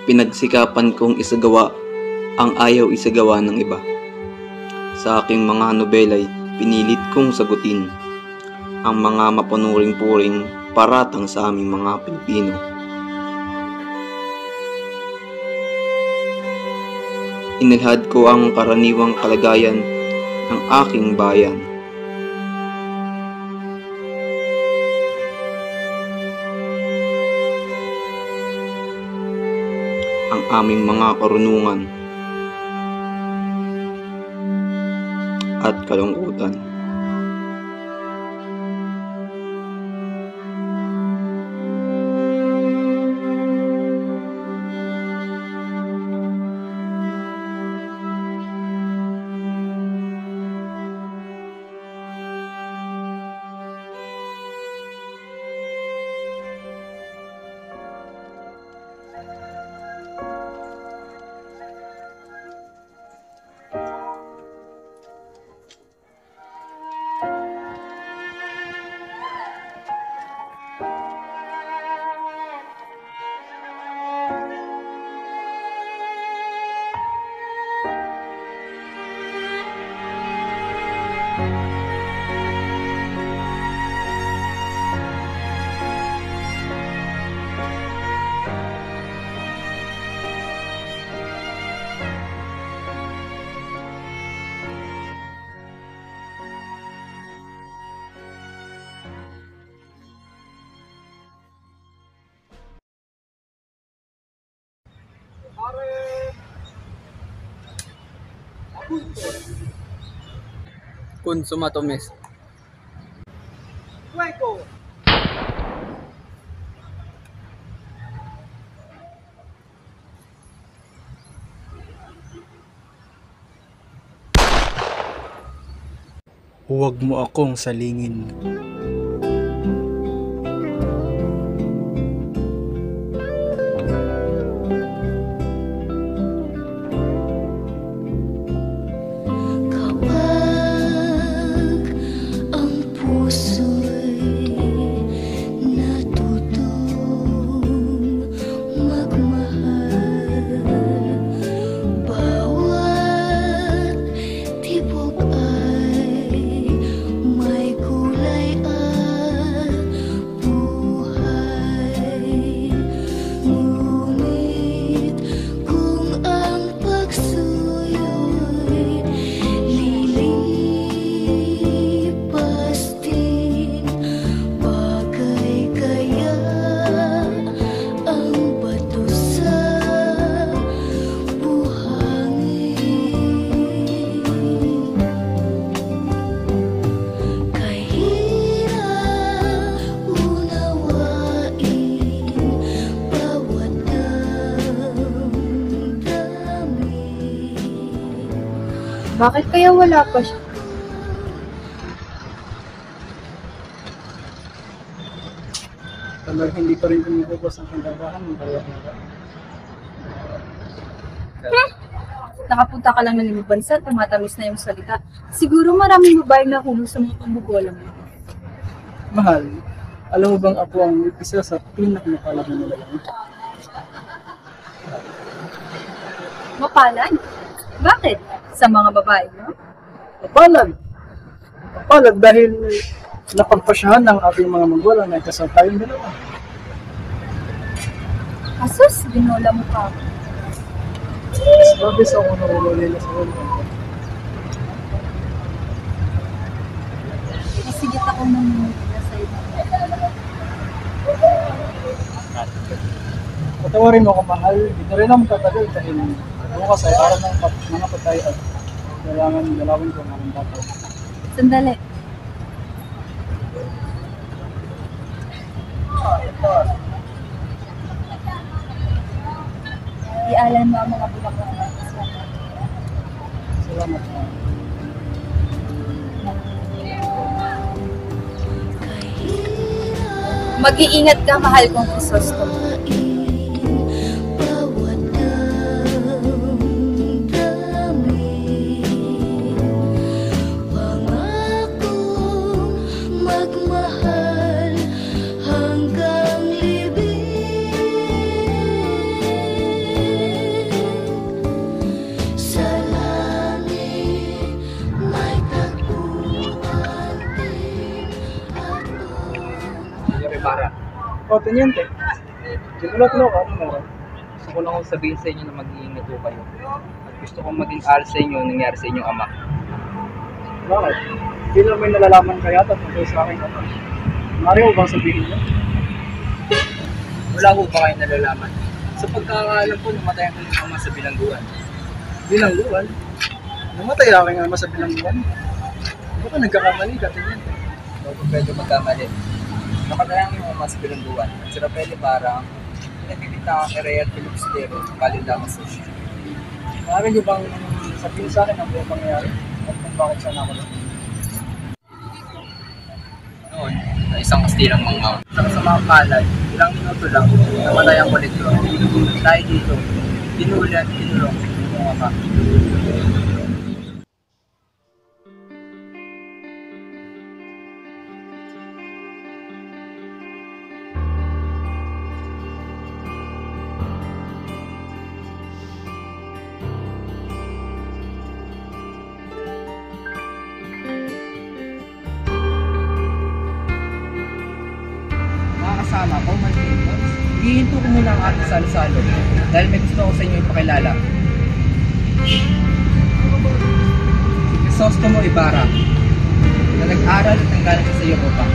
Pinagsikapan kong isagawa ang ayaw isagawa ng iba. Sa aking mga nobela'y pinilit kong sagutin ang mga mapanuring-puring paratang sa aming mga Pilipino. Inilhad ko ang karaniwang kalagayan ng aking bayan. Ang aming mga karunungan at kalungkutan. Consumatomes. Fuego! Huwag mo akong salingin. Bakit kaya wala pa siya? Talagang hindi pa rin kumukubos ang kandabahan ng kaya Nakapunta ka lang ng ibang bansa, tumatamis na yung salita. Siguro maraming babaeng nahulog sa mga pambubola mo. Mahal, alam mo bang ako ang isa sa pinakamapalag na nilalang? Mapalad? Bakit? Sa mga babae, no? Mapalag! Mapalag dahil napagpasyahan ng ating mga magulang na kasal tayong dalawa. Asus, binola mo ka. Sabi sa ako na nila sa ulo. Masigit ako nung nasa iyo. Patawarin mo ako, mahal. Hindi rin naman tatagal dahil bukas ay araw ng mga patay at kailangan dalawin ko ng bata. Sandali. Ialan mo ang mga bulaklak na ito. Salamat. Mag-iingat ka, mahal kong Crisostomo. Magmahal hanggang libing. O, teniente. Simulat mo ka, ano meron? Gusto ko lang akong sabihin sa inyo na mag-iingat po kayo. At gusto kong maging aral sa inyo nangyari sa inyong ama. Bakit? Hindi lang may nalalaman kaya tungkol sa akin ano. Mari mo bang sabihin niyo? Wala ko ba kayo nalalaman? Sa pagkakaalam ko, namatay ang inyong ama sa bilangguan. Bilangguan? Namatay aking ama sa bilangguan? Baka nagkakamali ka, teniente. Bago pwede magkamali. Namatay ang inyong ama sa bilangguan. At si Rapel parang pinagkikita ang area at Pilipsidero, Kalindama Social. Maaari niyo bang sabihin sa akin ang buong pangyayari? At kung bakit siya nakulong? Noon, na isang kastilang manggaw. Sa mga palad, ilang minuto lang, namatay ang kolektor. Dahil dito, tinulong ang ama. Kasama ko, Mantintos. Hihinto ko muna ang ating salo-salo dahil may gusto ko sa inyo ipakilala. Si Crisostomo Ibarra na nag-aral at nanggaling sa Europa.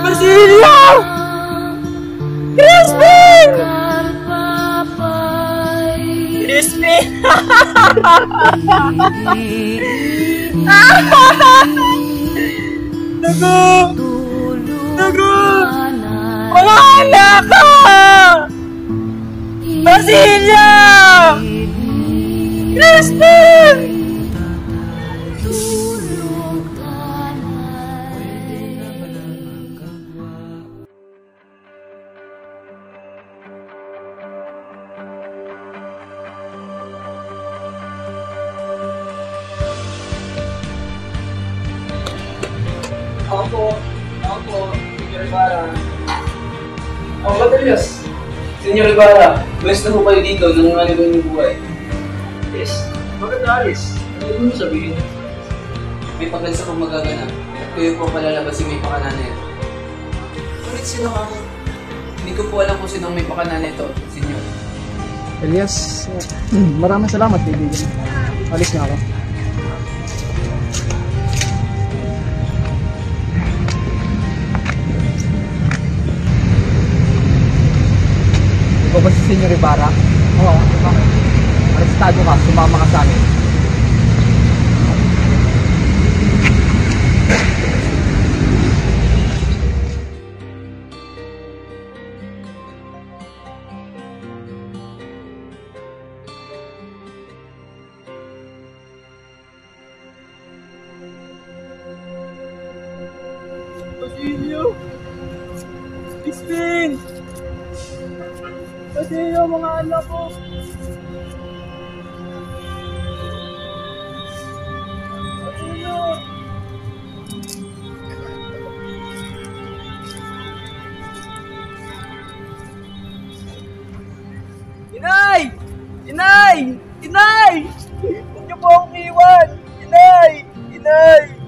Basilio! Crispin! Crispin! Nago! Nago! Mga anak ka! Basilio! Crispin! Ako po, Senyor Ibarra. Ako ba, Elias? Senyor Ibarra, best na po kayo dito nang ano ba yung buhay? Yes. Bakit alis? Ano mo sabihin? May paglansa pong magaganap at kayo po palalabasin may pakana nito. Ngunit sino ka mo? Hindi ko po alam kung sinong may pakana nito, senyor. Elias, maraming salamat, kaibigan. Alis na ako. Ikaw ba si Senyor Ibarra? Oo, bakit? Arestado ka, sumama ka sa amin. Basilio! Crispin! Basilio, mga anak ko! Basilio! Inay! Inay! Inay! Huwag niyo po akong iwan! Inay! Inay!